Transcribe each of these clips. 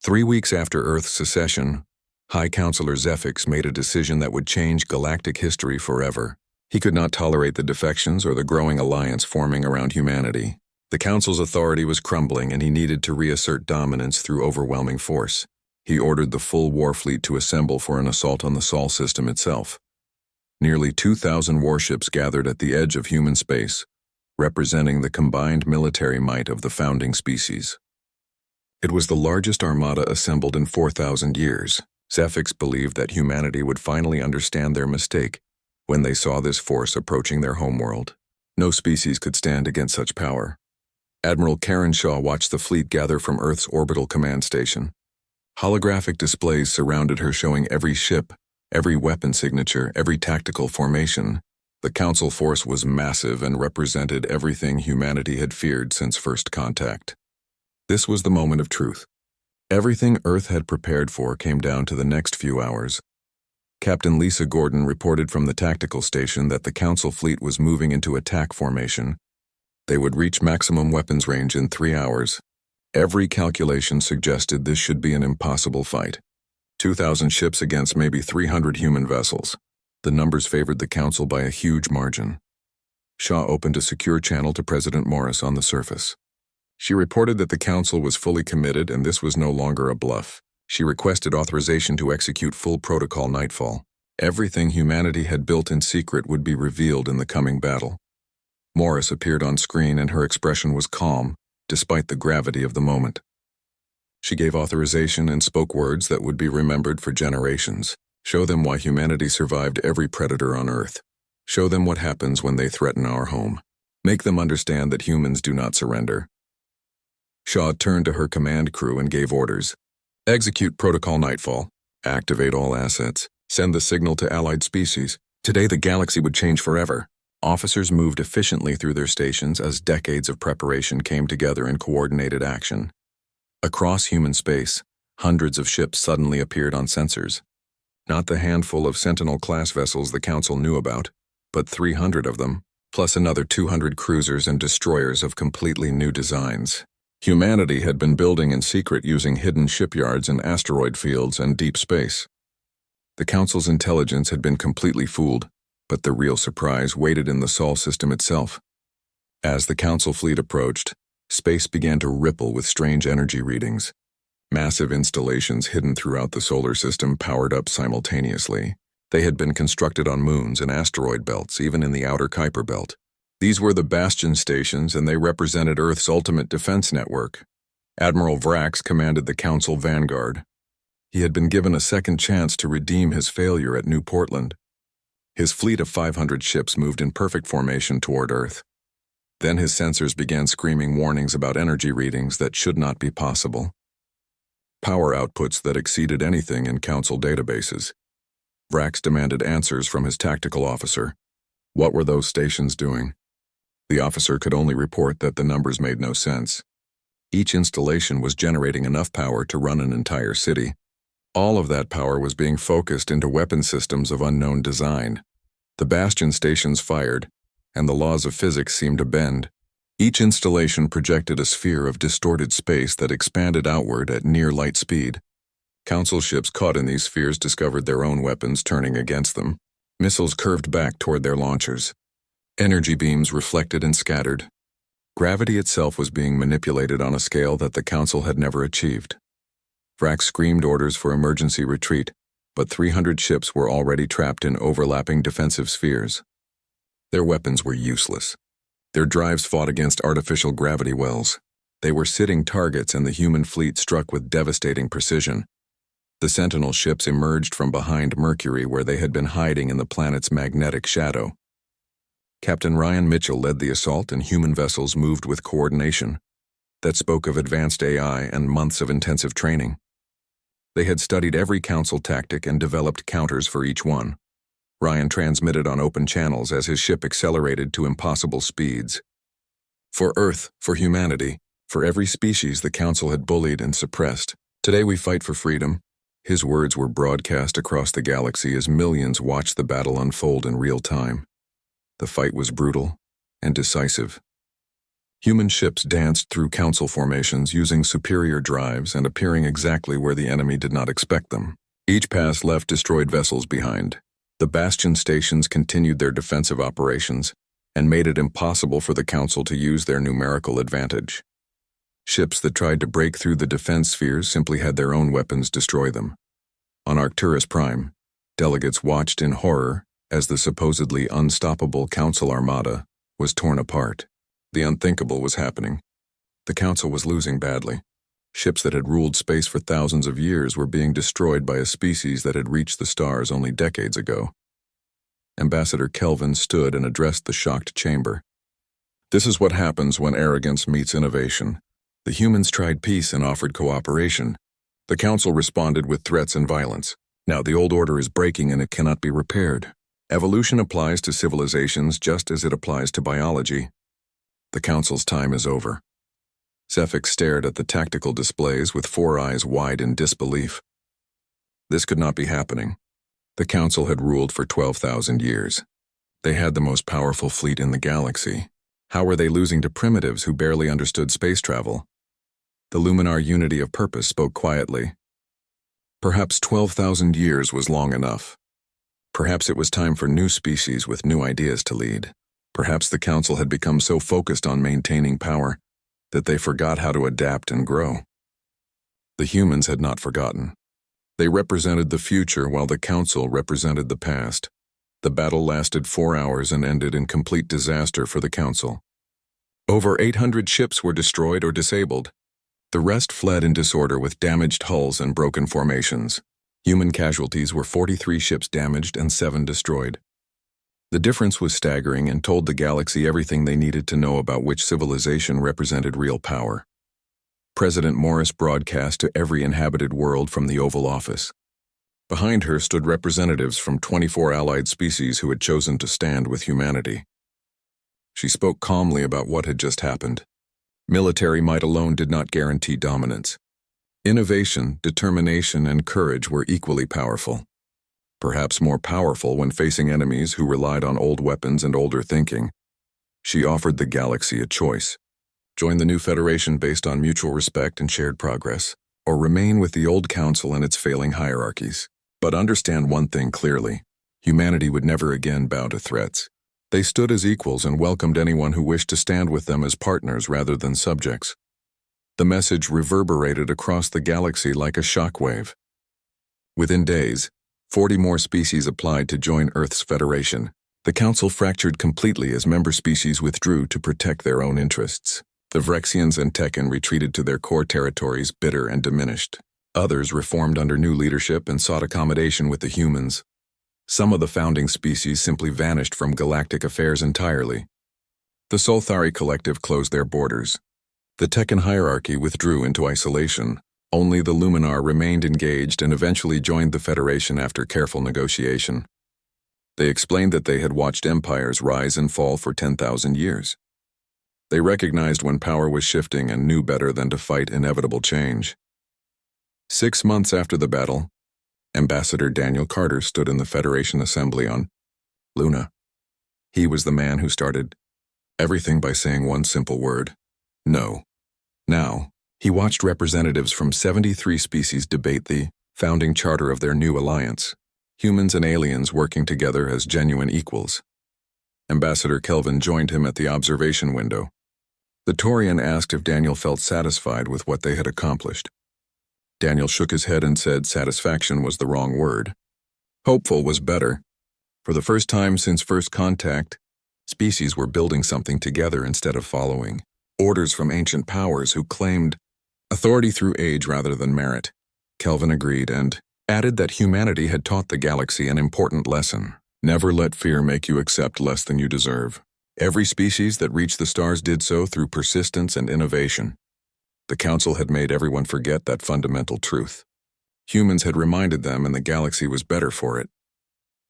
3 weeks after Earth's secession, High Counselor Zephix made a decision that would change galactic history forever. He could not tolerate the defections or the growing alliance forming around humanity. The Council's authority was crumbling, and he needed to reassert dominance through overwhelming force. He ordered the full war fleet to assemble for an assault on the Sol system itself. Nearly 2,000 warships gathered at the edge of human space, representing the combined military might of the founding species. It was the largest armada assembled in 4,000 years. Zephix believed that humanity would finally understand their mistake when they saw this force approaching their homeworld. No species could stand against such power. Admiral Karen Shaw watched the fleet gather from Earth's orbital command station. Holographic displays surrounded her, showing every ship, every weapon signature, every tactical formation. The Council force was massive and represented everything humanity had feared since first contact. This was the moment of truth. Everything Earth had prepared for came down to the next few hours. Captain Lisa Gordon reported from the tactical station that the Council fleet was moving into attack formation. They would reach maximum weapons range in 3 hours. Every calculation suggested this should be an impossible fight. 2,000 ships against maybe 300 human vessels. The numbers favored the Council by a huge margin. Shaw opened a secure channel to President Morris on the surface. She reported that the Council was fully committed and this was no longer a bluff. She requested authorization to execute full protocol nightfall. Everything humanity had built in secret would be revealed in the coming battle. Morris appeared on screen and her expression was calm, despite the gravity of the moment. She gave authorization and spoke words that would be remembered for generations. Show them why humanity survived every predator on Earth. Show them what happens when they threaten our home. Make them understand that humans do not surrender. Shaw turned to her command crew and gave orders. Execute Protocol Nightfall. Activate all assets. Send the signal to allied species. Today the galaxy would change forever. Officers moved efficiently through their stations as decades of preparation came together in coordinated action. Across human space, hundreds of ships suddenly appeared on sensors. Not the handful of Sentinel-class vessels the Council knew about, but 300 of them, plus another 200 cruisers and destroyers of completely new designs. Humanity had been building in secret using hidden shipyards in asteroid fields and deep space. The Council's intelligence had been completely fooled, but the real surprise waited in the Sol system itself. As the Council fleet approached, space began to ripple with strange energy readings. Massive installations hidden throughout the solar system powered up simultaneously. They had been constructed on moons and asteroid belts, even in the outer Kuiper belt. These were the Bastion stations, and they represented Earth's ultimate defense network. Admiral Vrax commanded the Council vanguard. He had been given a second chance to redeem his failure at New Portland. His fleet of 500 ships moved in perfect formation toward Earth. Then his sensors began screaming warnings about energy readings that should not be possible. Power outputs that exceeded anything in Council databases. Vrax demanded answers from his tactical officer. What were those stations doing? The officer could only report that the numbers made no sense. Each installation was generating enough power to run an entire city. All of that power was being focused into weapon systems of unknown design. The Bastion stations fired, and the laws of physics seemed to bend. Each installation projected a sphere of distorted space that expanded outward at near light speed. Council ships caught in these spheres discovered their own weapons turning against them. Missiles curved back toward their launchers. Energy beams reflected and scattered. Gravity itself was being manipulated on a scale that the Council had never achieved. Vrax screamed orders for emergency retreat, but 300 ships were already trapped in overlapping defensive spheres. Their weapons were useless. Their drives fought against artificial gravity wells. They were sitting targets, and the human fleet struck with devastating precision. The Sentinel ships emerged from behind Mercury, where they had been hiding in the planet's magnetic shadow. Captain Ryan Mitchell led the assault, and human vessels moved with coordination that spoke of advanced AI and months of intensive training. They had studied every Council tactic and developed counters for each one. Ryan transmitted on open channels as his ship accelerated to impossible speeds. For Earth, for humanity, for every species the Council had bullied and suppressed, today we fight for freedom. His words were broadcast across the galaxy as millions watched the battle unfold in real time. The fight was brutal and decisive. Human ships danced through council formations using superior drives and appearing exactly where the enemy did not expect them. Each pass left destroyed vessels behind. The bastion stations continued their defensive operations and made it impossible for the council to use their numerical advantage. Ships that tried to break through the defense spheres simply had their own weapons destroy them. On Arcturus Prime, delegates watched in horror as the supposedly unstoppable council armada was torn apart. The unthinkable was happening. The council was losing badly. Ships that had ruled space for thousands of years were being destroyed by a species that had reached the stars only decades ago. Ambassador Kelvin stood and addressed the shocked chamber. This is what happens when arrogance meets innovation. The humans tried peace and offered cooperation. The council responded with threats and violence. Now the old order is breaking and it cannot be repaired. Evolution applies to civilizations just as it applies to biology. The council's time is over. Zephyx stared at the tactical displays with 4 eyes wide in disbelief. This could not be happening. The council had ruled for 12,000 years. They had the most powerful fleet in the galaxy. How were they losing to primitives who barely understood space travel? The Luminar unity of purpose spoke quietly. Perhaps 12,000 years was long enough. Perhaps it was time for new species with new ideas to lead. Perhaps the council had become so focused on maintaining power that they forgot how to adapt and grow. The humans had not forgotten. They represented the future while the council represented the past. The battle lasted 4 hours and ended in complete disaster for the council. Over 800 ships were destroyed or disabled. The rest fled in disorder with damaged hulls and broken formations. Human casualties were 43 ships damaged and 7 destroyed. The difference was staggering and told the galaxy everything they needed to know about which civilization represented real power. President Morris broadcast to every inhabited world from the Oval Office. Behind her stood representatives from 24 allied species who had chosen to stand with humanity. She spoke calmly about what had just happened. Military might alone did not guarantee dominance. Innovation, determination, and courage were equally powerful. Perhaps more powerful when facing enemies who relied on old weapons and older thinking. She offered the galaxy a choice. Join the new Federation based on mutual respect and shared progress, or remain with the old council and its failing hierarchies. But understand one thing clearly. Humanity would never again bow to threats. They stood as equals and welcomed anyone who wished to stand with them as partners rather than subjects. The message reverberated across the galaxy like a shockwave. Within days, 40 more species applied to join Earth's Federation. The Council fractured completely as member species withdrew to protect their own interests. The Vrexians and Tekken retreated to their core territories bitter and diminished. Others reformed under new leadership and sought accommodation with the humans. Some of the founding species simply vanished from galactic affairs entirely. The Solthari Collective closed their borders. The Tekken hierarchy withdrew into isolation. Only the Luminar remained engaged and eventually joined the Federation after careful negotiation. They explained that they had watched empires rise and fall for 10,000 years. They recognized when power was shifting and knew better than to fight inevitable change. 6 months after the battle, Ambassador Daniel Carter stood in the Federation Assembly on Luna. He was the man who started everything by saying one simple word: no. Now, he watched representatives from 73 species debate the founding charter of their new alliance, humans and aliens working together as genuine equals. Ambassador Kelvin joined him at the observation window. The Taurian asked if Daniel felt satisfied with what they had accomplished. Daniel shook his head and said satisfaction was the wrong word. Hopeful was better. For the first time since first contact, species were building something together instead of following orders from ancient powers who claimed authority through age rather than merit. Kelvin agreed and added that humanity had taught the galaxy an important lesson. Never let fear make you accept less than you deserve. Every species that reached the stars did so through persistence and innovation. The Council had made everyone forget that fundamental truth. Humans had reminded them and the galaxy was better for it.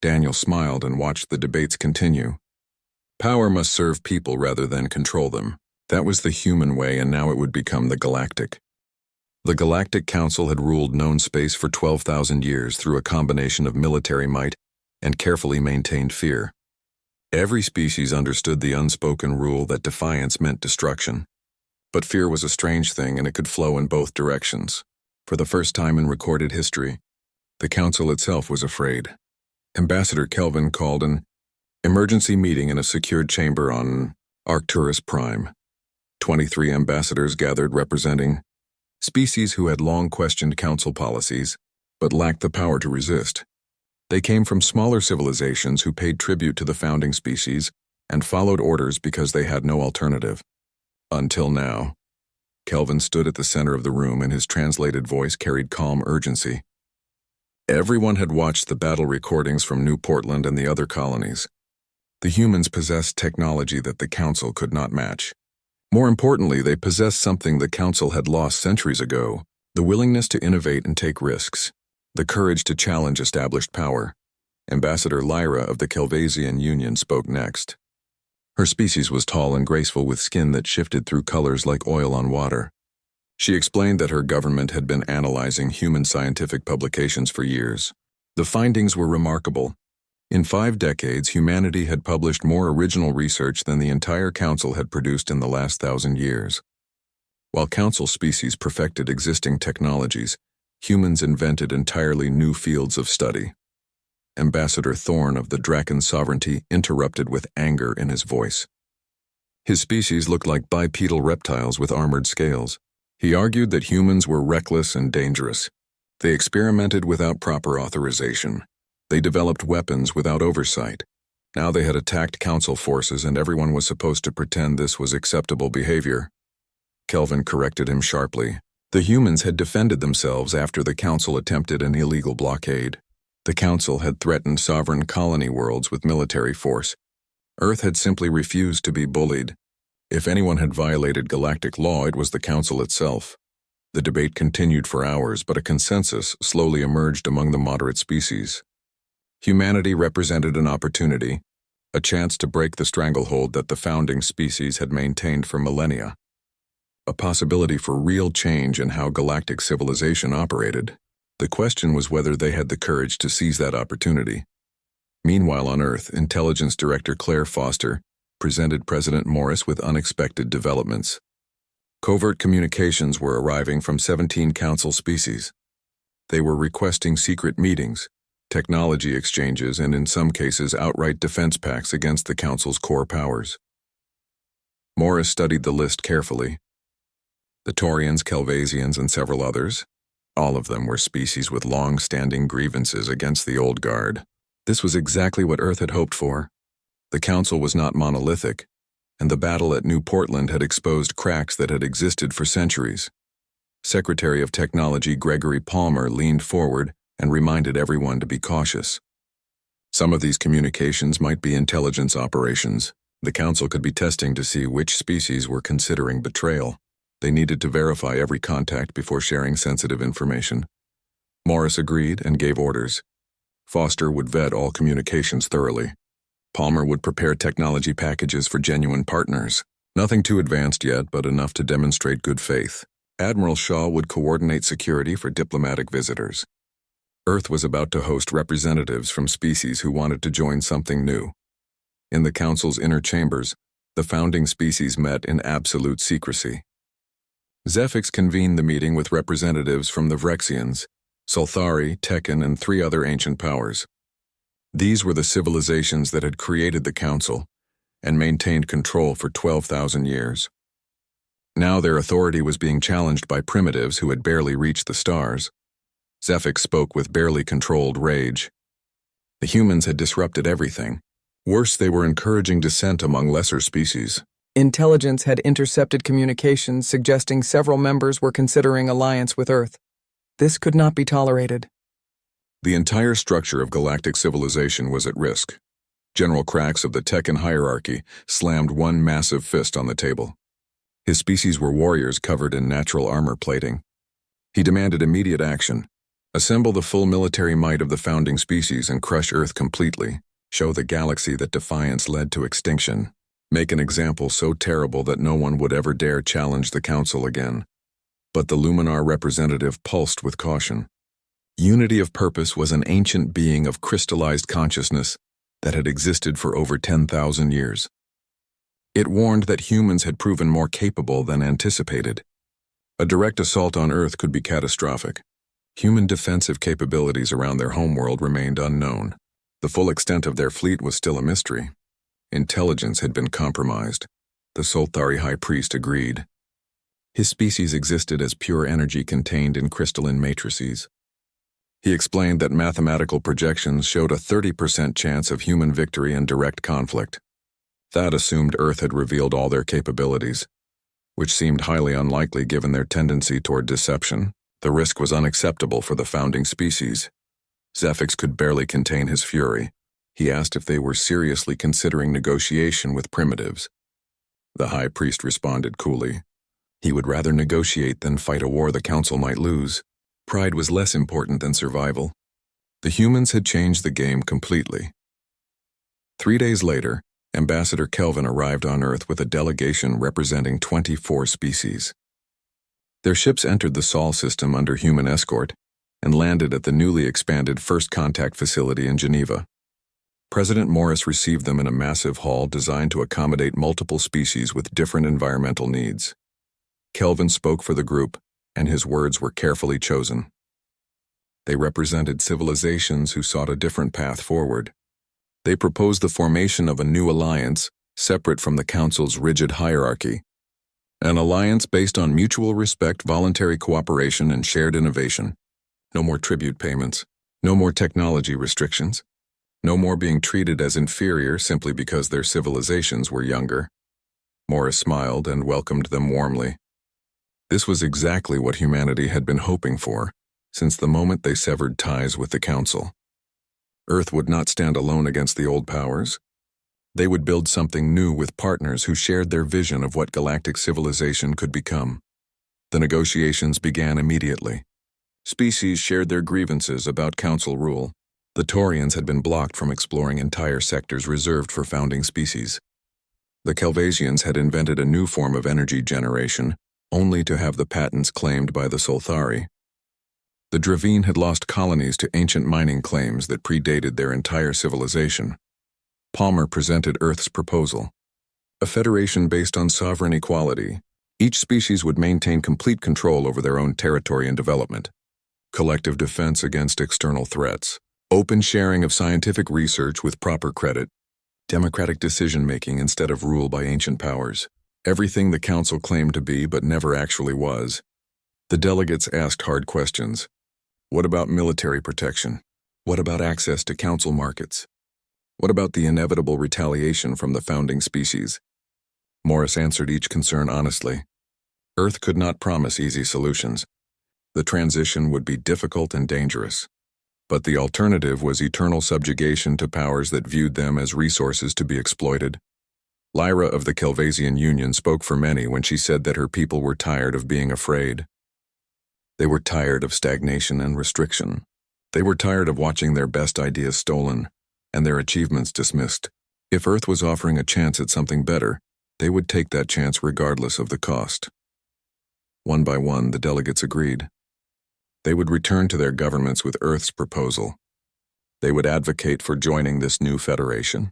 Daniel smiled and watched the debates continue. Power must serve people rather than control them. That was the human way, and now it would become the galactic. The Galactic Council had ruled known space for 12,000 years through a combination of military might and carefully maintained fear. Every species understood the unspoken rule that defiance meant destruction. But fear was a strange thing, and it could flow in both directions. For the first time in recorded history, the council itself was afraid. Ambassador Kelvin called an emergency meeting in a secured chamber on Arcturus Prime. 23 ambassadors gathered representing species who had long questioned council policies, but lacked the power to resist. They came from smaller civilizations who paid tribute to the founding species and followed orders because they had no alternative. Until now. Kelvin stood at the center of the room, and his translated voice carried calm urgency. Everyone had watched the battle recordings from New Portland and the other colonies. The humans possessed technology that the Council could not match. More importantly, they possessed something the Council had lost centuries ago: the willingness to innovate and take risks, the courage to challenge established power. Ambassador Lyra of the Kelvasian Union spoke next. Her species was tall and graceful, with skin that shifted through colors like oil on water. She explained that her government had been analyzing human scientific publications for years. The findings were remarkable. In 5 decades, humanity had published more original research than the entire Council had produced in the last 1,000 years. While Council species perfected existing technologies, humans invented entirely new fields of study. Ambassador Thorne of the Draken Sovereignty interrupted with anger in his voice. His species looked like bipedal reptiles with armored scales. He argued that humans were reckless and dangerous. They experimented without proper authorization. They developed weapons without oversight. Now they had attacked Council forces, and everyone was supposed to pretend this was acceptable behavior. Kelvin corrected him sharply. The humans had defended themselves after the Council attempted an illegal blockade. The Council had threatened sovereign colony worlds with military force. Earth had simply refused to be bullied. If anyone had violated galactic law, it was the Council itself. The debate continued for hours, but a consensus slowly emerged among the moderate species. Humanity represented an opportunity, a chance to break the stranglehold that the founding species had maintained for millennia. A possibility for real change in how galactic civilization operated. The question was whether they had the courage to seize that opportunity. Meanwhile, on Earth, Intelligence Director Claire Foster presented President Morris with unexpected developments. Covert communications were arriving from 17 Council species. They were requesting secret meetings, technology exchanges, and in some cases outright defense pacts against the Council's core powers. Morris studied the list carefully. The Taurians, Kelvasians, and several others. All of them were species with long-standing grievances against the old guard. This was exactly what Earth had hoped for. The Council was not monolithic, and the battle at New Portland had exposed cracks that had existed for centuries. Secretary of Technology Gregory Palmer leaned forward and reminded everyone to be cautious. Some of these communications might be intelligence operations. The Council could be testing to see which species were considering betrayal. They needed to verify every contact before sharing sensitive information. Morris agreed and gave orders. Foster would vet all communications thoroughly. Palmer would prepare technology packages for genuine partners. Nothing too advanced yet, but enough to demonstrate good faith. Admiral Shaw would coordinate security for diplomatic visitors. Earth was about to host representatives from species who wanted to join something new. In the Council's inner chambers, the founding species met in absolute secrecy. Zephyx convened the meeting with representatives from the Vrexians, Sulthari, Tekken, and 3 other ancient powers. These were the civilizations that had created the Council and maintained control for 12,000 years. Now their authority was being challenged by primitives who had barely reached the stars. Zephyx spoke with barely controlled rage. The humans had disrupted everything. Worse, they were encouraging dissent among lesser species. Intelligence had intercepted communications suggesting several members were considering alliance with Earth. This could not be tolerated. The entire structure of galactic civilization was at risk. General Krax of the Tekken hierarchy slammed one massive fist on the table. His species were warriors covered in natural armor plating. He demanded immediate action. Assemble the full military might of the founding species and crush Earth completely. Show the galaxy that defiance led to extinction. Make an example so terrible that no one would ever dare challenge the Council again. But the Luminar representative pulsed with caution. Unity of Purpose was an ancient being of crystallized consciousness that had existed for over 10,000 years. It warned that humans had proven more capable than anticipated. A direct assault on Earth could be catastrophic. Human defensive capabilities around their homeworld remained unknown. The full extent of their fleet was still a mystery. Intelligence had been compromised. The Solthari High Priest agreed. His species existed as pure energy contained in crystalline matrices. He explained that mathematical projections showed a 30% chance of human victory in direct conflict. That assumed Earth had revealed all their capabilities, which seemed highly unlikely given their tendency toward deception. The risk was unacceptable for the founding species. Zephyx could barely contain his fury. He asked if they were seriously considering negotiation with primitives. The High Priest responded coolly. He would rather negotiate than fight a war the Council might lose. Pride was less important than survival. The humans had changed the game completely. 3 days later, Ambassador Kelvin arrived on Earth with a delegation representing 24 species. Their ships entered the Sol system under human escort and landed at the newly expanded First Contact facility in Geneva. President Morris received them in a massive hall designed to accommodate multiple species with different environmental needs. Kelvin spoke for the group, and his words were carefully chosen. They represented civilizations who sought a different path forward. They proposed the formation of a new alliance, separate from the Council's rigid hierarchy. An alliance based on mutual respect, voluntary cooperation, and shared innovation. No more tribute payments. No more technology restrictions. No more being treated as inferior simply because their civilizations were younger. Morris smiled and welcomed them warmly. This was exactly what humanity had been hoping for since the moment they severed ties with the Council. Earth would not stand alone against the old powers. They would build something new with partners who shared their vision of what galactic civilization could become. The negotiations began immediately. Species shared their grievances about Council rule. The Taurians had been blocked from exploring entire sectors reserved for founding species. The Kelvasians had invented a new form of energy generation, only to have the patents claimed by the Solthari. The Dravine had lost colonies to ancient mining claims that predated their entire civilization. Palmer presented Earth's proposal. A federation based on sovereign equality. Each species would maintain complete control over their own territory and development. Collective defense against external threats. Open sharing of scientific research with proper credit. Democratic decision-making instead of rule by ancient powers. Everything the Council claimed to be but never actually was. The delegates asked hard questions. What about military protection? What about access to Council markets? What about the inevitable retaliation from the founding species? Morris answered each concern honestly. Earth could not promise easy solutions. The transition would be difficult and dangerous. But the alternative was eternal subjugation to powers that viewed them as resources to be exploited. Lyra of the Kelvasian Union spoke for many when she said that her people were tired of being afraid. They were tired of stagnation and restriction. They were tired of watching their best ideas stolen and their achievements dismissed. If Earth was offering a chance at something better, they would take that chance regardless of the cost. One by one, the delegates agreed. They would return to their governments with Earth's proposal. They would advocate for joining this new federation.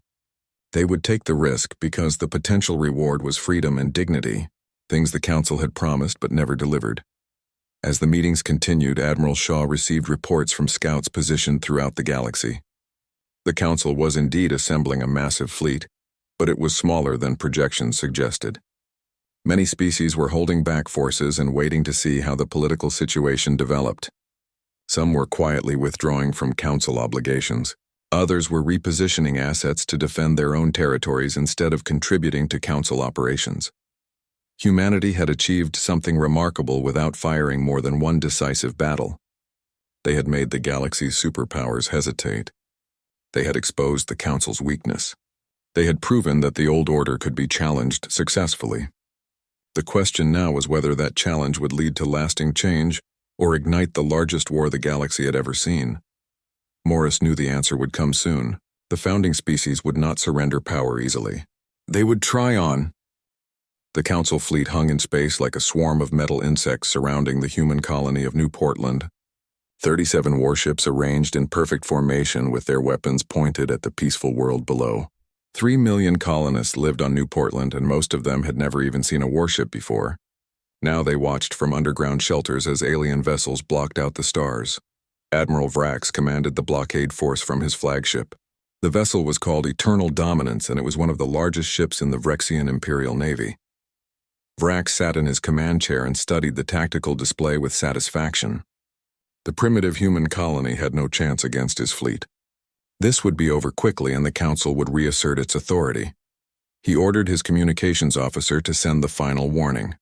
They would take the risk because the potential reward was freedom and dignity, things the Council had promised but never delivered. As the meetings continued, Admiral Shaw received reports from scouts positioned throughout the galaxy. The Council was indeed assembling a massive fleet, but it was smaller than projections suggested. Many species were holding back forces and waiting to see how the political situation developed. Some were quietly withdrawing from Council obligations. Others were repositioning assets to defend their own territories instead of contributing to Council operations. Humanity had achieved something remarkable without firing more than one decisive battle. They had made the galaxy's superpowers hesitate. They had exposed the Council's weakness. They had proven that the old order could be challenged successfully. The question now was whether that challenge would lead to lasting change or ignite the largest war the galaxy had ever seen. Morris knew the answer would come soon. The founding species would not surrender power easily. They would try on. The Council fleet hung in space like a swarm of metal insects surrounding the human colony of New Portland. 37 warships arranged in perfect formation with their weapons pointed at the peaceful world below. 3 million colonists lived on New Portland, and most of them had never even seen a warship before. Now they watched from underground shelters as alien vessels blocked out the stars. Admiral Vrax commanded the blockade force from his flagship. The vessel was called Eternal Dominance, and it was one of the largest ships in the Vrexian Imperial Navy. Vrax sat in his command chair and studied the tactical display with satisfaction. The primitive human colony had no chance against his fleet. This would be over quickly, and the Council would reassert its authority. He ordered his communications officer to send the final warning.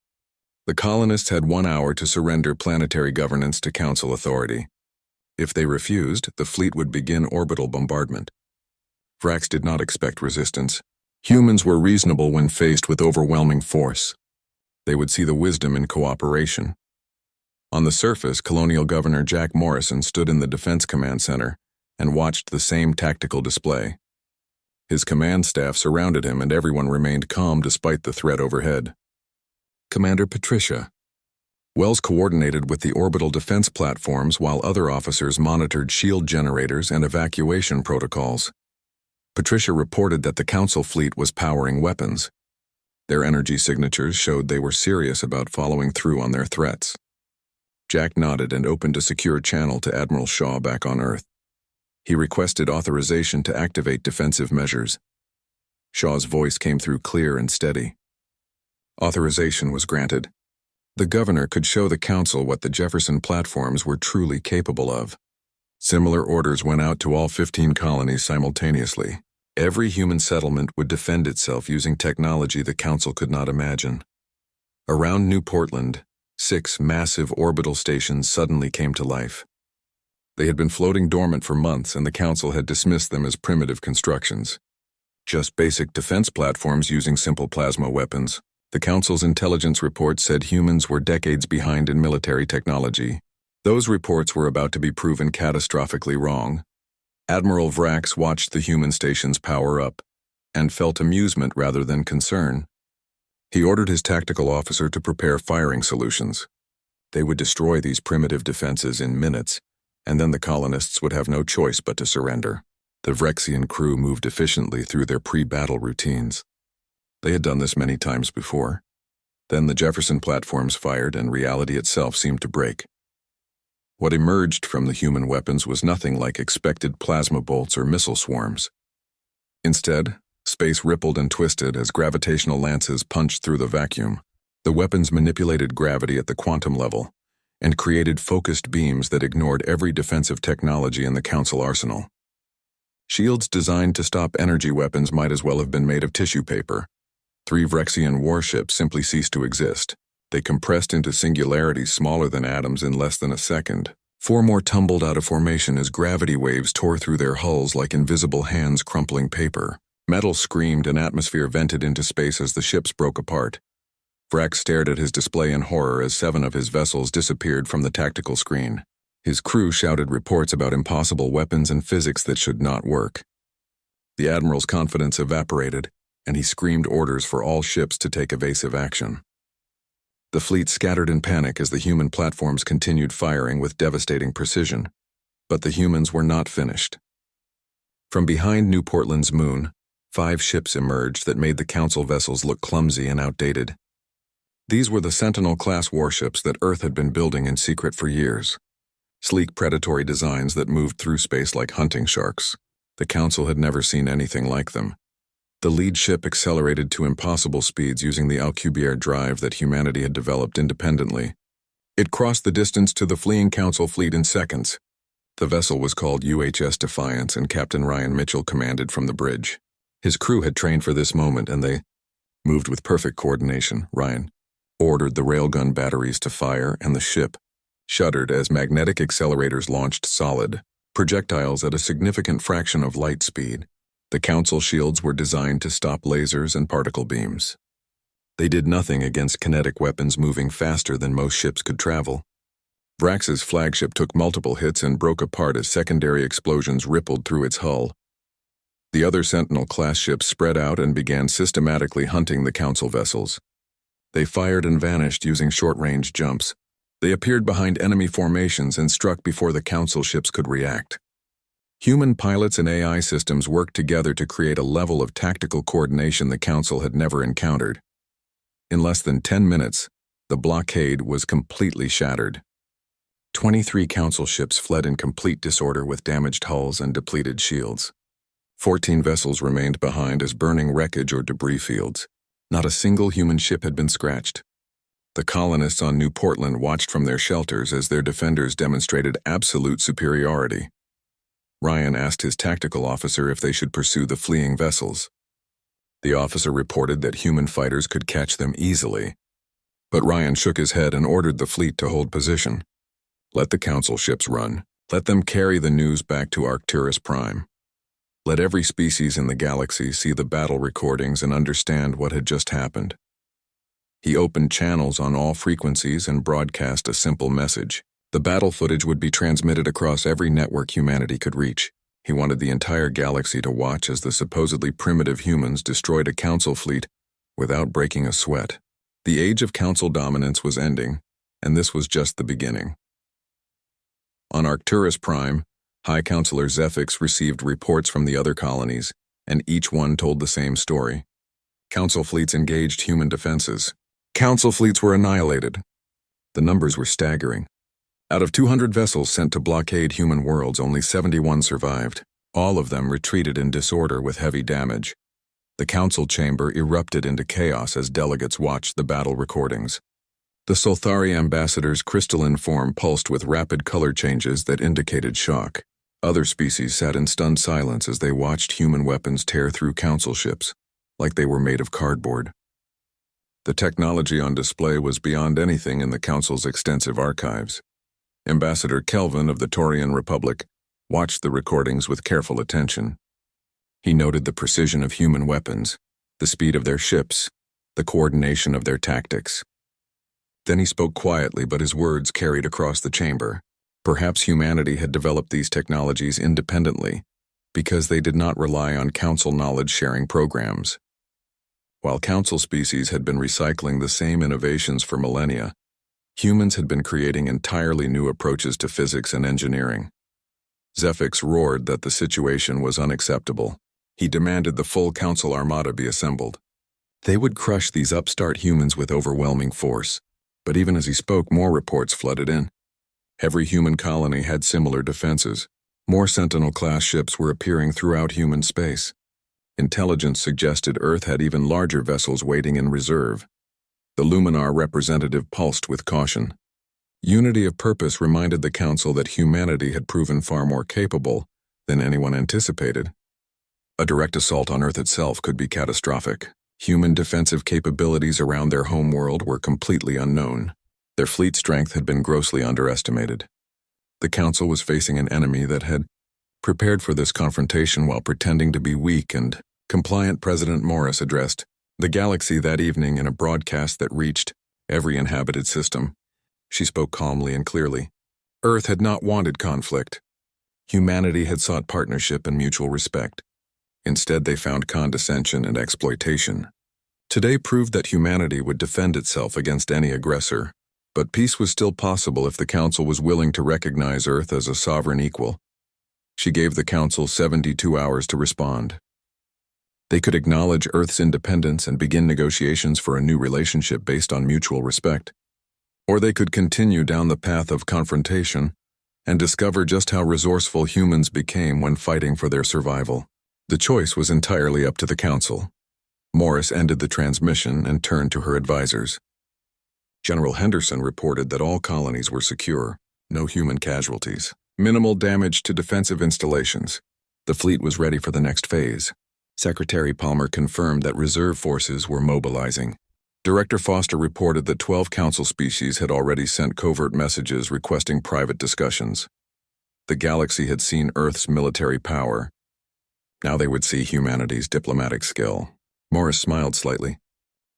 The colonists had 1 hour to surrender planetary governance to Council authority. If they refused, the fleet would begin orbital bombardment. Vrax did not expect resistance. Humans were reasonable when faced with overwhelming force. They would see the wisdom in cooperation. On the surface, Colonial Governor Jack Morrison stood in the Defense Command Center and watched the same tactical display. His command staff surrounded him, and everyone remained calm despite the threat overhead. Commander Patricia. Wells coordinated with the orbital defense platforms while other officers monitored shield generators and evacuation protocols. Patricia reported that the Council fleet was powering weapons. Their energy signatures showed they were serious about following through on their threats. Jack nodded and opened a secure channel to Admiral Shaw back on Earth. He requested authorization to activate defensive measures. Shaw's voice came through clear and steady. Authorization was granted. The governor could show the Council what the Jefferson platforms were truly capable of. Similar orders went out to all 15 colonies simultaneously. Every human settlement would defend itself using technology the Council could not imagine. Around New Portland, 6 massive orbital stations suddenly came to life. They had been floating dormant for months, and the Council had dismissed them as primitive constructions. Just basic defense platforms using simple plasma weapons. The Council's intelligence report said humans were decades behind in military technology. Those reports were about to be proven catastrophically wrong. Admiral Vrax watched the human stations power up and felt amusement rather than concern. He ordered his tactical officer to prepare firing solutions. They would destroy these primitive defenses in minutes, and then the colonists would have no choice but to surrender. The Vrexian crew moved efficiently through their pre-battle routines. They had done this many times before. Then the Jefferson platforms fired, and reality itself seemed to break. What emerged from the human weapons was nothing like expected plasma bolts or missile swarms. Instead, space rippled and twisted as gravitational lances punched through the vacuum. The weapons manipulated gravity at the quantum level and created focused beams that ignored every defensive technology in the Council arsenal. Shields designed to stop energy weapons might as well have been made of tissue paper. 3 Vrexian warships simply ceased to exist. They compressed into singularities smaller than atoms in less than a second. 4 more tumbled out of formation as gravity waves tore through their hulls like invisible hands crumpling paper. Metal screamed and atmosphere vented into space as the ships broke apart. Vrax stared at his display in horror as 7 of his vessels disappeared from the tactical screen. His crew shouted reports about impossible weapons and physics that should not work. The Admiral's confidence evaporated, and he screamed orders for all ships to take evasive action. The fleet scattered in panic as the human platforms continued firing with devastating precision. But the humans were not finished. From behind New Portland's moon, 5 ships emerged that made the Council vessels look clumsy and outdated. These were the Sentinel-class warships that Earth had been building in secret for years. Sleek predatory designs that moved through space like hunting sharks. The Council had never seen anything like them. The lead ship accelerated to impossible speeds using the Alcubierre drive that humanity had developed independently. It crossed the distance to the fleeing Council fleet in seconds. The vessel was called UHS Defiance, and Captain Ryan Mitchell commanded from the bridge. His crew had trained for this moment, and they moved with perfect coordination. Ryan ordered the railgun batteries to fire, and the ship shuddered as magnetic accelerators launched solid projectiles at a significant fraction of light speed. The Council shields were designed to stop lasers and particle beams. They did nothing against kinetic weapons moving faster than most ships could travel. Vrax's flagship took multiple hits and broke apart as secondary explosions rippled through its hull. The other Sentinel-class ships spread out and began systematically hunting the Council vessels. They fired and vanished using short-range jumps. They appeared behind enemy formations and struck before the Council ships could react. Human pilots and AI systems worked together to create a level of tactical coordination the Council had never encountered. In less than 10 minutes, the blockade was completely shattered. 23 Council ships fled in complete disorder with damaged hulls and depleted shields. 14 vessels remained behind as burning wreckage or debris fields. Not a single human ship had been scratched. The colonists on New Portland watched from their shelters as their defenders demonstrated absolute superiority. Ryan asked his tactical officer if they should pursue the fleeing vessels. The officer reported that human fighters could catch them easily, but Ryan shook his head and ordered the fleet to hold position. Let the Council ships run. Let them carry the news back to Arcturus Prime. Let every species in the galaxy see the battle recordings and understand what had just happened. He opened channels on all frequencies and broadcast a simple message. The battle footage would be transmitted across every network humanity could reach. He wanted the entire galaxy to watch as the supposedly primitive humans destroyed a Council fleet without breaking a sweat. The age of Council dominance was ending, and this was just the beginning. On Arcturus Prime, High Counselor Zephyx received reports from the other colonies, and each one told the same story. Council fleets engaged human defenses. Council fleets were annihilated. The numbers were staggering. Out of 200 vessels sent to blockade human worlds, only 71 survived. All of them retreated in disorder with heavy damage. The Council chamber erupted into chaos as delegates watched the battle recordings. The Solthari ambassador's crystalline form pulsed with rapid color changes that indicated shock. Other species sat in stunned silence as they watched human weapons tear through Council ships, like they were made of cardboard. The technology on display was beyond anything in the Council's extensive archives. Ambassador Kelvin of the Taurian Republic watched the recordings with careful attention. He noted the precision of human weapons, the speed of their ships, the coordination of their tactics. Then he spoke quietly, but his words carried across the chamber. Perhaps humanity had developed these technologies independently, because they did not rely on Council knowledge-sharing programs. While Council species had been recycling the same innovations for millennia, humans had been creating entirely new approaches to physics and engineering. Zephyx roared that the situation was unacceptable. He demanded the full Council armada be assembled. They would crush these upstart humans with overwhelming force. But even as he spoke, more reports flooded in. Every human colony had similar defenses. More Sentinel-class ships were appearing throughout human space. Intelligence suggested Earth had even larger vessels waiting in reserve. The Luminar representative pulsed with caution. Unity of purpose reminded the Council that humanity had proven far more capable than anyone anticipated. A direct assault on Earth itself could be catastrophic. Human defensive capabilities around their homeworld were completely unknown. Their fleet strength had been grossly underestimated. The Council was facing an enemy that had prepared for this confrontation while pretending to be weak and compliant. President Morris addressed the galaxy that evening in a broadcast that reached every inhabited system. She spoke calmly and clearly. Earth had not wanted conflict. Humanity had sought partnership and mutual respect. Instead, they found condescension and exploitation. Today proved that humanity would defend itself against any aggressor, but peace was still possible if the Council was willing to recognize Earth as a sovereign equal. She gave the Council 72 hours to respond. They could acknowledge Earth's independence and begin negotiations for a new relationship based on mutual respect. Or they could continue down the path of confrontation and discover just how resourceful humans became when fighting for their survival. The choice was entirely up to the Council. Morris ended the transmission and turned to her advisors. General Henderson reported that all colonies were secure, no human casualties, minimal damage to defensive installations. The fleet was ready for the next phase. Secretary Palmer confirmed that reserve forces were mobilizing. Director Foster reported that 12 Council species had already sent covert messages requesting private discussions. The galaxy had seen Earth's military power. Now they would see humanity's diplomatic skill. Morris smiled slightly.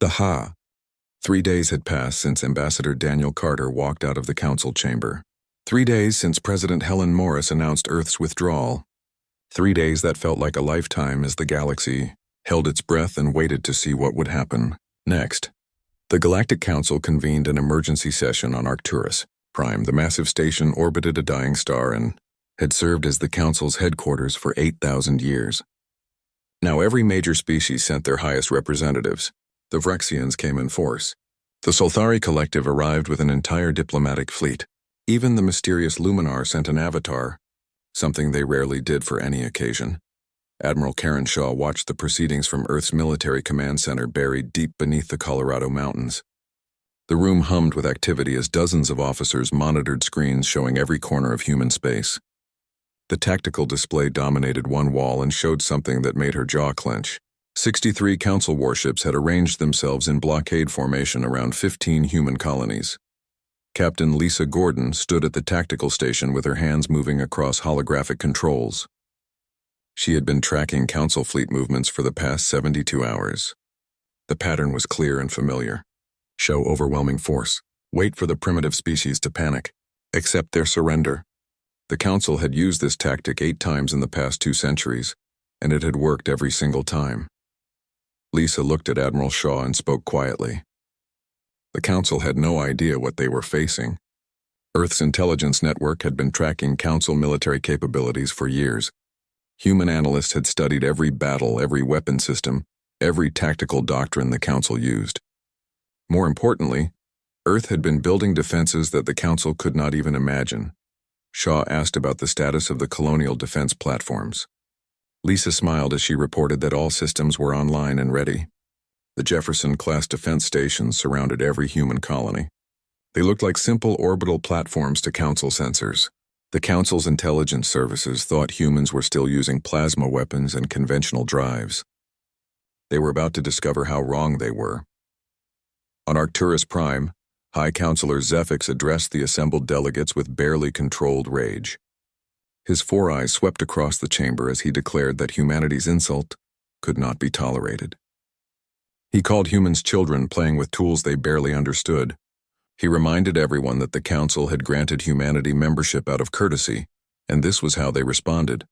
3 days had passed since Ambassador Daniel Carter walked out of the Council chamber. 3 days since President Helen Morris announced Earth's withdrawal. 3 days that felt like a lifetime as the galaxy held its breath and waited to see what would happen next. The Galactic Council convened an emergency session on Arcturus Prime. The massive station orbited a dying star and had served as the Council's headquarters for 8,000 years. Now every major species sent their highest representatives. The Vrexians came in force. The Solthari Collective arrived with an entire diplomatic fleet. Even the mysterious Luminar sent an avatar, something they rarely did for any occasion. Admiral Karen Shaw watched the proceedings from Earth's military command center buried deep beneath the Colorado Mountains. The room hummed with activity as dozens of officers monitored screens showing every corner of human space. The tactical display dominated one wall and showed something that made her jaw clench. 63 Council warships had arranged themselves in blockade formation around 15 human colonies. Captain Lisa Gordon stood at the tactical station with her hands moving across holographic controls. She had been tracking Council fleet movements for the past 72 hours. The pattern was clear and familiar. Show overwhelming force. Wait for the primitive species to panic. Accept their surrender. The Council had used this tactic 8 times in the past 2 centuries, and it had worked every single time. Lisa looked at Admiral Shaw and spoke quietly. The Council had no idea what they were facing. Earth's intelligence network had been tracking Council military capabilities for years. Human analysts had studied every battle, every weapon system, every tactical doctrine the Council used. More importantly, Earth had been building defenses that the Council could not even imagine. Shaw asked about the status of the colonial defense platforms. Lisa smiled as she reported that all systems were online and ready. The Jefferson-class defense stations surrounded every human colony. They looked like simple orbital platforms to Council sensors. The Council's intelligence services thought humans were still using plasma weapons and conventional drives. They were about to discover how wrong they were. On Arcturus Prime, High Counselor Zephyx addressed the assembled delegates with barely controlled rage. His 4 eyes swept across the chamber as he declared that humanity's insult could not be tolerated. He called humans children playing with tools they barely understood. He reminded everyone that the Council had granted humanity membership out of courtesy, and this was how they responded.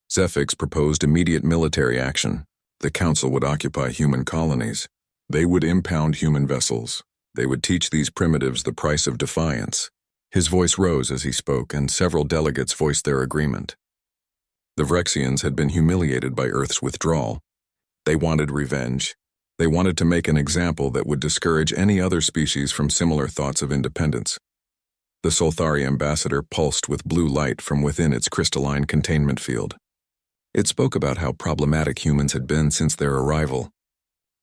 Zephyx proposed immediate military action. The Council would occupy human colonies. They would impound human vessels. They would teach these primitives the price of defiance. His voice rose as he spoke, and several delegates voiced their agreement. The Vrexians had been humiliated by Earth's withdrawal. They wanted revenge. They wanted to make an example that would discourage any other species from similar thoughts of independence. The Solthari ambassador pulsed with blue light from within its crystalline containment field. It spoke about how problematic humans had been since their arrival.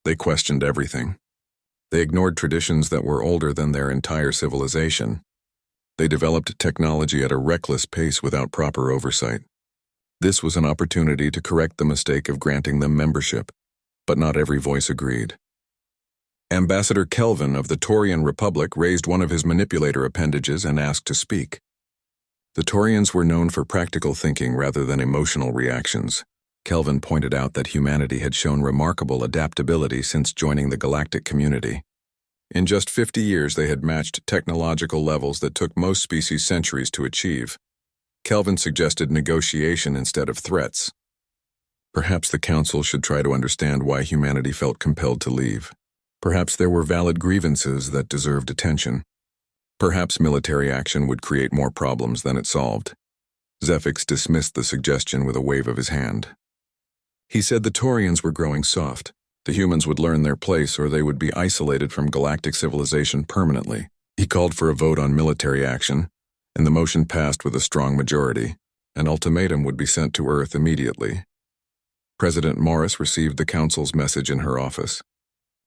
They questioned everything. They ignored traditions that were older than their entire civilization. They developed technology at a reckless pace without proper oversight. This was an opportunity to correct the mistake of granting them membership, but not every voice agreed. Ambassador Kelvin of the Taurian Republic raised one of his manipulator appendages and asked to speak. The Taurians were known for practical thinking rather than emotional reactions. Kelvin pointed out that humanity had shown remarkable adaptability since joining the galactic community. In just 50 years, they had matched technological levels that took most species centuries to achieve. Kelvin suggested negotiation instead of threats. Perhaps the Council should try to understand why humanity felt compelled to leave. Perhaps there were valid grievances that deserved attention. Perhaps military action would create more problems than it solved. Zephyx dismissed the suggestion with a wave of his hand. He said the Taurians were growing soft. The humans would learn their place or they would be isolated from galactic civilization permanently. He called for a vote on military action, and the motion passed with a strong majority. An ultimatum would be sent to Earth immediately. President Morris received the Council's message in her office.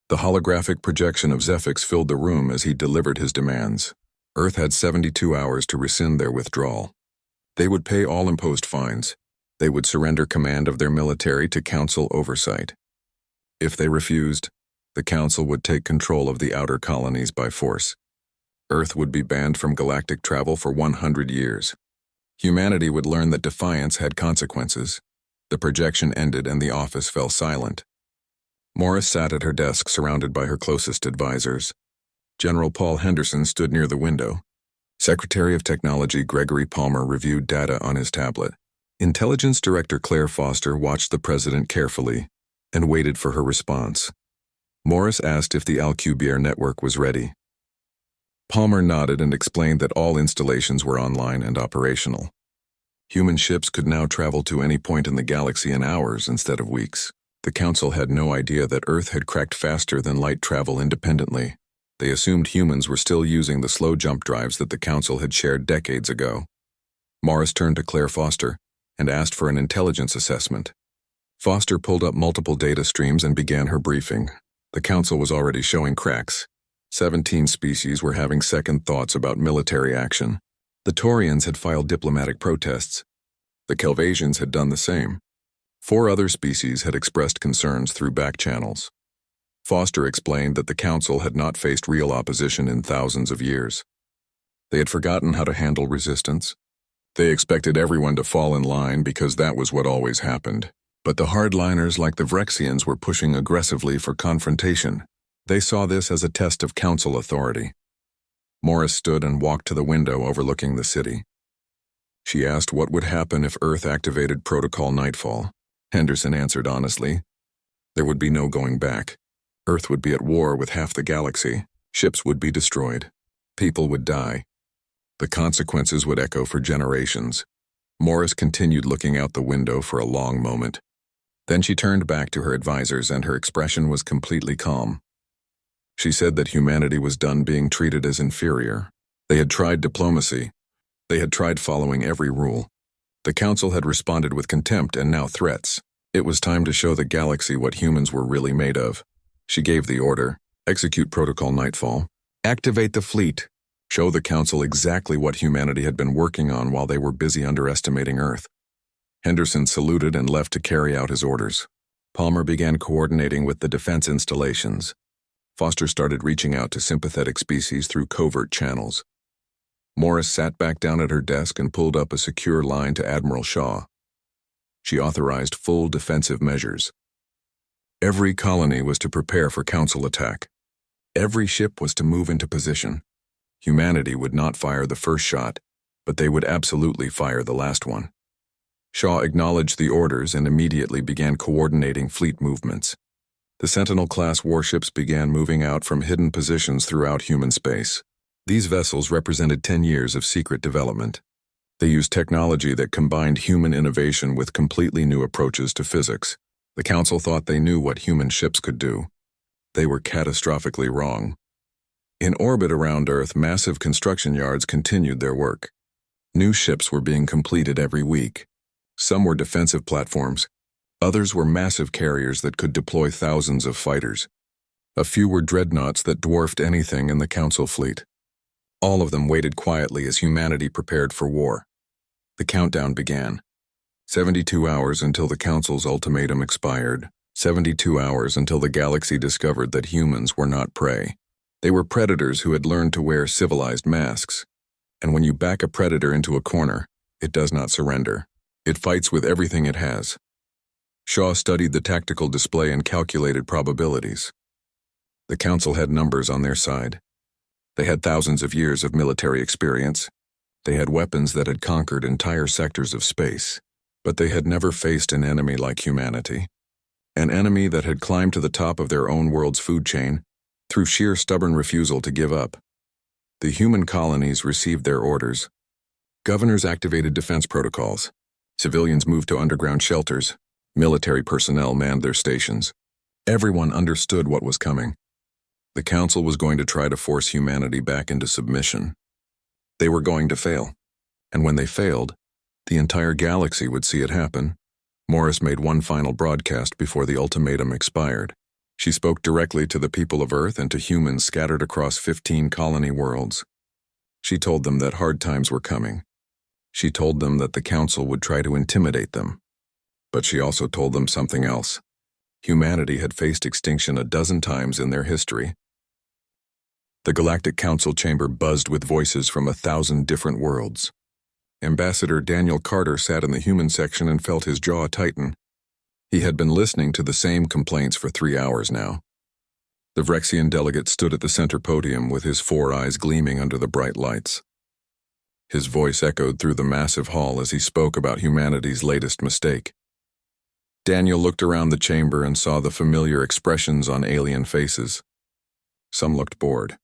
The holographic projection of Zephyx filled the room as he delivered his demands. Earth had 72 hours to rescind their withdrawal. They would pay all imposed fines. They would surrender command of their military to Council oversight. If they refused, the Council would take control of the outer colonies by force. Earth would be banned from galactic travel for 100 years. Humanity would learn that defiance had consequences. The projection ended and the office fell silent. Morris sat at her desk surrounded by her closest advisors. General Paul Henderson stood near the window. Secretary of Technology Gregory Palmer reviewed data on his tablet. Intelligence Director Claire Foster watched the president carefully and waited for her response. Morris asked if the Alcubierre network was ready. Palmer nodded and explained that all installations were online and operational. Human ships could now travel to any point in the galaxy in hours instead of weeks. The Council had no idea that Earth had cracked faster than light travel independently. They assumed humans were still using the slow jump drives that the Council had shared decades ago. Morris turned to Claire Foster and asked for an intelligence assessment. Foster pulled up multiple data streams and began her briefing. The Council was already showing cracks. 17 species were having second thoughts about military action. The Taurians had filed diplomatic protests. The Kelvasians had done the same. 4 other species had expressed concerns through back channels. Foster explained that the Council had not faced real opposition in thousands of years. They had forgotten how to handle resistance. They expected everyone to fall in line because that was what always happened. But the hardliners like the Vrexians were pushing aggressively for confrontation. They saw this as a test of Council authority. Morris stood and walked to the window overlooking the city. She asked what would happen if Earth activated Protocol Nightfall. Henderson answered honestly. There would be no going back. Earth would be at war with half the galaxy. Ships would be destroyed. People would die. The consequences would echo for generations. Morris continued looking out the window for a long moment. Then she turned back to her advisors and her expression was completely calm. She said that humanity was done being treated as inferior. They had tried diplomacy. They had tried following every rule. The Council had responded with contempt and now threats. It was time to show the galaxy what humans were really made of. She gave the order, execute Protocol Nightfall, activate the fleet, show the Council exactly what humanity had been working on while they were busy underestimating Earth. Henderson saluted and left to carry out his orders. Palmer began coordinating with the defense installations. Foster started reaching out to sympathetic species through covert channels. Morris sat back down at her desk and pulled up a secure line to Admiral Shaw. She authorized full defensive measures. Every colony was to prepare for Council attack. Every ship was to move into position. Humanity would not fire the first shot, but they would absolutely fire the last one. Shaw acknowledged the orders and immediately began coordinating fleet movements. The Sentinel-class warships began moving out from hidden positions throughout human space. These vessels represented 10 years of secret development. They used technology that combined human innovation with completely new approaches to physics. The Council thought they knew what human ships could do. They were catastrophically wrong. In orbit around Earth, massive construction yards continued their work. New ships were being completed every week. Some were defensive platforms. Others were massive carriers that could deploy thousands of fighters. A few were dreadnoughts that dwarfed anything in the Council fleet. All of them waited quietly as humanity prepared for war. The countdown began. 72 hours until the Council's ultimatum expired. 72 hours until the galaxy discovered that humans were not prey. They were predators who had learned to wear civilized masks. And when you back a predator into a corner, it does not surrender. It fights with everything it has. Shaw studied the tactical display and calculated probabilities. The Council had numbers on their side. They had thousands of years of military experience. They had weapons that had conquered entire sectors of space. But they had never faced an enemy like humanity. An enemy that had climbed to the top of their own world's food chain through sheer stubborn refusal to give up. The human colonies received their orders. Governors activated defense protocols. Civilians moved to underground shelters. Military personnel manned their stations. Everyone understood what was coming. The Council was going to try to force humanity back into submission. They were going to fail. And when they failed, the entire galaxy would see it happen. Morris made one final broadcast before the ultimatum expired. She spoke directly to the people of Earth and to humans scattered across 15 colony worlds. She told them that hard times were coming. She told them that the Council would try to intimidate them. But she also told them something else. Humanity had faced extinction a dozen times in their history. The Galactic Council chamber buzzed with voices from 1,000 different worlds. Ambassador Daniel Carter sat in the human section and felt his jaw tighten. He had been listening to the same complaints for 3 hours now. The Vrexian delegate stood at the center podium with his 4 eyes gleaming under the bright lights. His voice echoed through the massive hall as he spoke about humanity's latest mistake. Daniel looked around the chamber and saw the familiar expressions on alien faces. Some looked bored.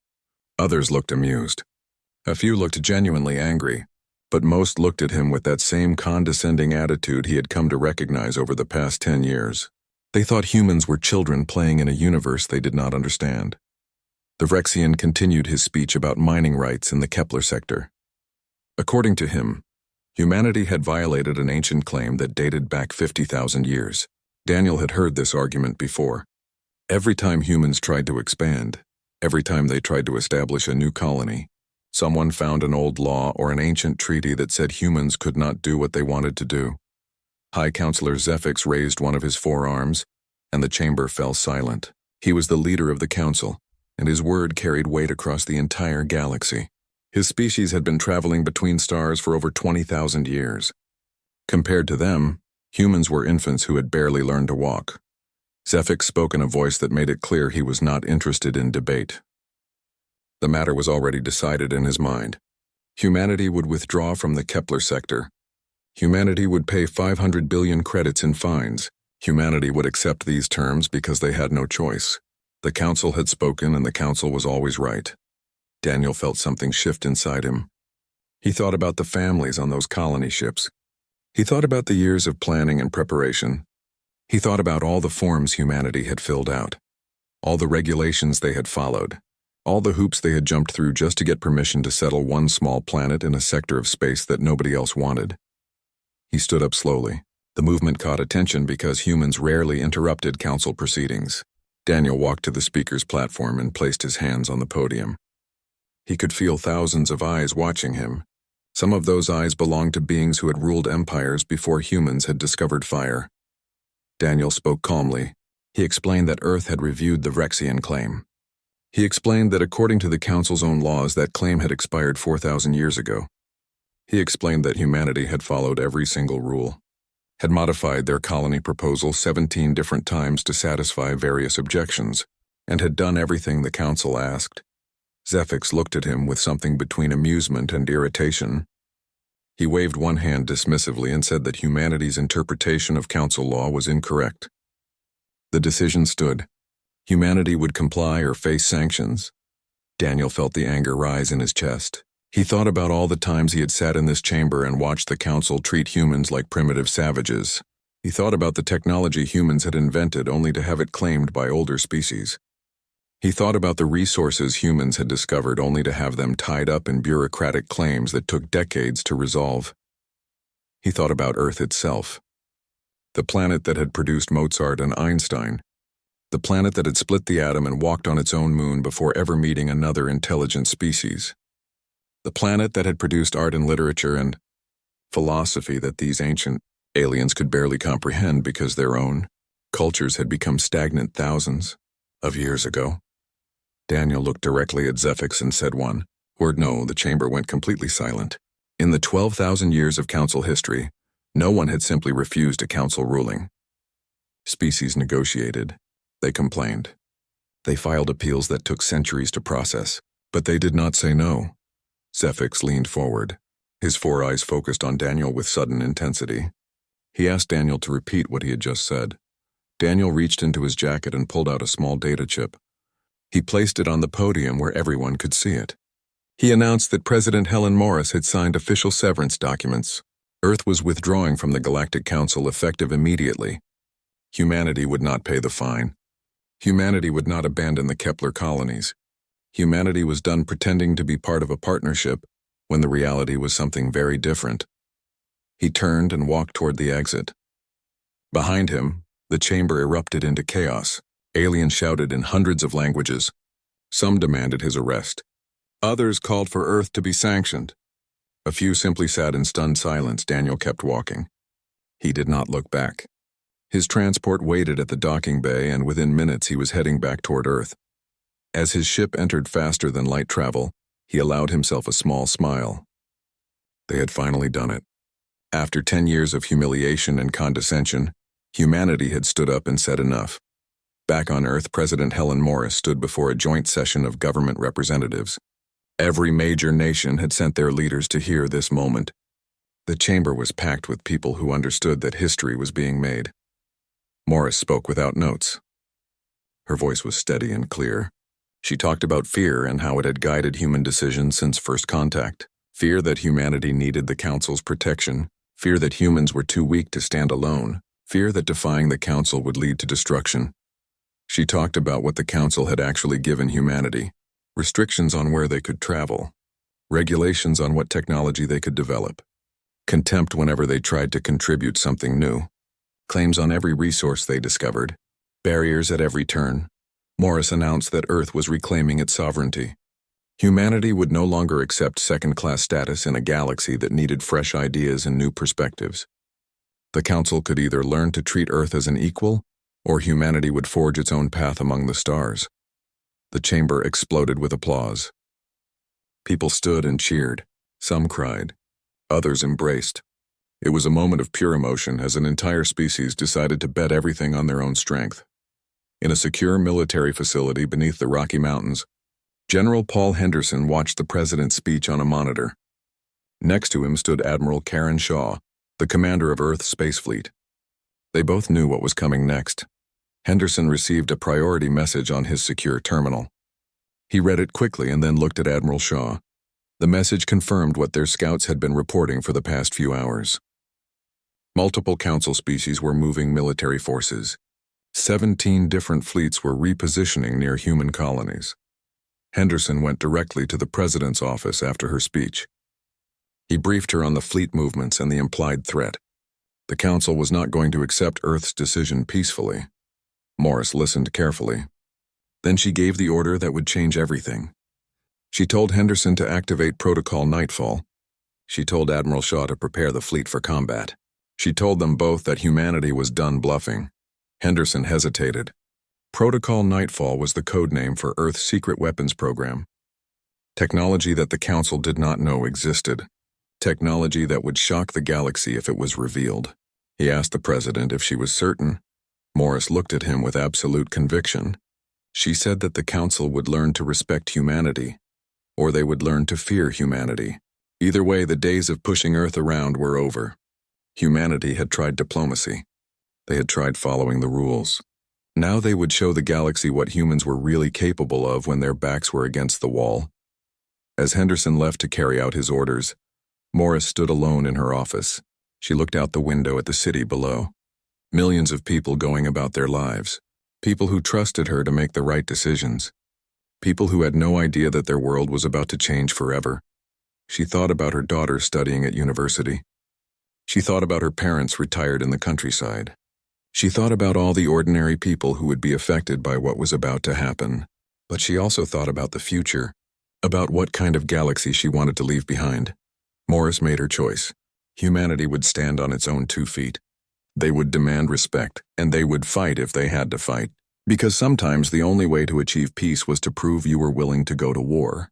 Others looked amused. A few looked genuinely angry. but most looked at him with that same condescending attitude he had come to recognize over the past 10 years. They thought humans were children playing in a universe they did not understand. The Rexian continued his speech about mining rights in the Kepler sector. According to him, humanity had violated an ancient claim that dated back 50,000 years. Daniel had heard this argument before. Every time humans tried to expand, every time they tried to establish a new colony, someone found an old law or an ancient treaty that said humans could not do what they wanted to do. High Counselor Zephyx raised one of his forearms, and the chamber fell silent. He was the leader of the council, and his word carried weight across the entire galaxy. His species had been traveling between stars for over 20,000 years. Compared to them, humans were infants who had barely learned to walk. Zephyx spoke in a voice that made it clear he was not interested in debate. The matter was already decided in his mind. Humanity would withdraw from the Kepler sector. Humanity would pay 500 billion credits in fines. Humanity would accept these terms because they had no choice. The council had spoken, and the council was always right. Daniel felt something shift inside him. He thought about the families on those colony ships. He thought about the years of planning and preparation. He thought about all the forms humanity had filled out, all the regulations they had followed, all the hoops they had jumped through just to get permission to settle one small planet in a sector of space that nobody else wanted. He stood up slowly. The movement caught attention because humans rarely interrupted council proceedings. Daniel walked to the speaker's platform and placed his hands on the podium. He could feel thousands of eyes watching him. Some of those eyes belonged to beings who had ruled empires before humans had discovered fire. Daniel spoke calmly. He explained that Earth had reviewed the Rexian claim. He explained that according to the Council's own laws, that claim had expired 4,000 years ago. He explained that humanity had followed every single rule, had modified their colony proposal 17 different times to satisfy various objections, and had done everything the Council asked. Zephyx looked at him with something between amusement and irritation. He waved one hand dismissively and said that humanity's interpretation of council law was incorrect. The decision stood. Humanity would comply or face sanctions. Daniel felt the anger rise in his chest. He thought about all the times he had sat in this chamber and watched the council treat humans like primitive savages. He thought about the technology humans had invented only to have it claimed by older species. He thought about the resources humans had discovered only to have them tied up in bureaucratic claims that took decades to resolve. He thought about Earth itself, the planet that had produced Mozart and Einstein, the planet that had split the atom and walked on its own moon before ever meeting another intelligent species, the planet that had produced art and literature and philosophy that these ancient aliens could barely comprehend because their own cultures had become stagnant thousands of years ago. Daniel looked directly at Zephyx and said one word. No, the chamber went completely silent. In the 12,000 years of council history, no one had simply refused a council ruling. Species negotiated. They complained. They filed appeals that took centuries to process, but they did not say no. Zephyx leaned forward. His four eyes focused on Daniel with sudden intensity. He asked Daniel to repeat what he had just said. Daniel reached into his jacket and pulled out a small data chip. He placed it on the podium where everyone could see it. He announced that President Helen Morris had signed official severance documents. Earth was withdrawing from the Galactic Council effective immediately. Humanity would not pay the fine. Humanity would not abandon the Kepler colonies. Humanity was done pretending to be part of a partnership when the reality was something very different. He turned and walked toward the exit. Behind him, the chamber erupted into chaos. Aliens shouted in hundreds of languages. Some demanded his arrest. Others called for Earth to be sanctioned. A few simply sat in stunned silence. Daniel kept walking. He did not look back. His transport waited at the docking bay, and within minutes he was heading back toward Earth. As his ship entered faster than light travel, he allowed himself a small smile. They had finally done it. After 10 years of humiliation and condescension, humanity had stood up and said enough. Back on Earth, President Helen Morris stood before a joint session of government representatives. Every major nation had sent their leaders to hear this moment. The chamber was packed with people who understood that history was being made. Morris spoke without notes. Her voice was steady and clear. She talked about fear and how it had guided human decisions since first contact. Fear that humanity needed the Council's protection, fear that humans were too weak to stand alone, fear that defying the Council would lead to destruction. She talked about what the Council had actually given humanity: restrictions on where they could travel, regulations on what technology they could develop, contempt whenever they tried to contribute something new, claims on every resource they discovered, barriers at every turn. Morris announced that Earth was reclaiming its sovereignty. Humanity would no longer accept second-class status in a galaxy that needed fresh ideas and new perspectives. The Council could either learn to treat Earth as an equal, or humanity would forge its own path among the stars. The chamber exploded with applause. People stood and cheered. Some cried. Others embraced. It was a moment of pure emotion as an entire species decided to bet everything on their own strength. In a secure military facility beneath the Rocky Mountains, General Paul Henderson watched the president's speech on a monitor. Next to him stood Admiral Karen Shaw, the commander of Earth's space fleet. They both knew what was coming next. Henderson received a priority message on his secure terminal. He read it quickly and then looked at Admiral Shaw. The message confirmed what their scouts had been reporting for the past few hours. Multiple Council species were moving military forces. 17 different fleets were repositioning near human colonies. Henderson went directly to the president's office after her speech. He briefed her on the fleet movements and the implied threat. The Council was not going to accept Earth's decision peacefully. Morris listened carefully. Then she gave the order that would change everything. She told Henderson to activate Protocol Nightfall. She told Admiral Shaw to prepare the fleet for combat. She told them both that humanity was done bluffing. Henderson hesitated. Protocol Nightfall was the code name for Earth's secret weapons program. Technology that the Council did not know existed. Technology that would shock the galaxy if it was revealed. He asked the president if she was certain. Morris looked at him with absolute conviction. She said that the Council would learn to respect humanity, or they would learn to fear humanity. Either way, the days of pushing Earth around were over. Humanity had tried diplomacy. They had tried following the rules. Now they would show the galaxy what humans were really capable of when their backs were against the wall. As Henderson left to carry out his orders, Morris stood alone in her office. She looked out the window at the city below. Millions of people going about their lives. People who trusted her to make the right decisions. People who had no idea that their world was about to change forever. She thought about her daughter studying at university. She thought about her parents retired in the countryside. She thought about all the ordinary people who would be affected by what was about to happen. But she also thought about the future, about what kind of galaxy she wanted to leave behind. Morris made her choice. Humanity would stand on its own 2 feet. They would demand respect, and they would fight if they had to fight. Because sometimes the only way to achieve peace was to prove you were willing to go to war.